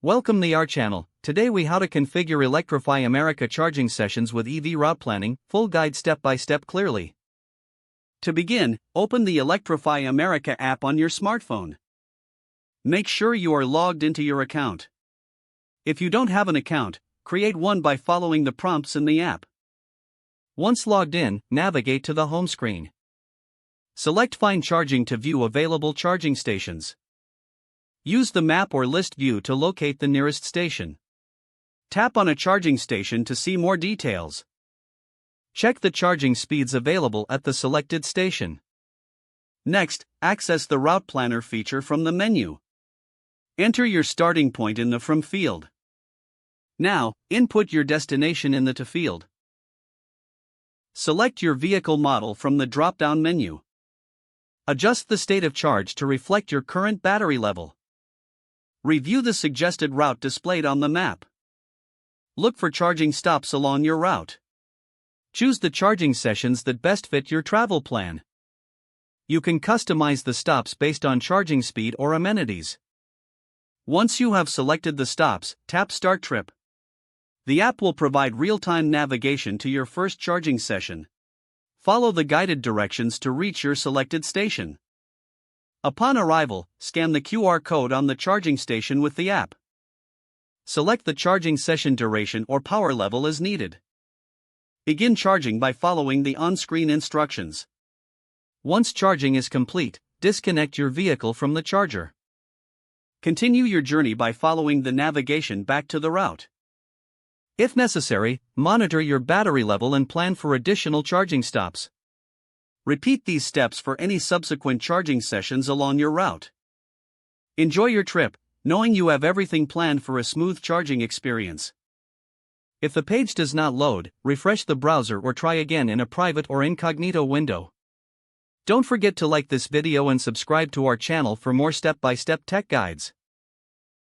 Welcome to our channel. Today we how to configure Electrify America charging sessions with EV route planning, full guide step by step clearly. To begin, open the Electrify America app on your smartphone. Make sure you are logged into your account. If you don't have an account, create one by following the prompts in the app. Once logged in, navigate to the home screen. Select Find Charging to view available charging stations. Use the map or list view to locate the nearest station. Tap on a charging station to see more details. Check the charging speeds available at the selected station. Next, access the Route Planner feature from the menu. Enter your starting point in the From field. Now, input your destination in the To field. Select your vehicle model from the drop-down menu. Adjust the state of charge to reflect your current battery level. Review the suggested route displayed on the map. Look for charging stops along your route. Choose the charging sessions that best fit your travel plan. You can customize the stops based on charging speed or amenities. Once you have selected the stops, tap Start Trip. The app will provide real-time navigation to your first charging session. Follow the guided directions to reach your selected station. Upon arrival, scan the QR code on the charging station with the app. Select the charging session duration or power level as needed. Begin charging by following the on-screen instructions. Once charging is complete, disconnect your vehicle from the charger. Continue your journey by following the navigation back to the route. If necessary, monitor your battery level and plan for additional charging stops. Repeat these steps for any subsequent charging sessions along your route. Enjoy your trip, knowing you have everything planned for a smooth charging experience. If the page does not load, refresh the browser or try again in a private or incognito window. Don't forget to like this video and subscribe to our channel for more step-by-step tech guides.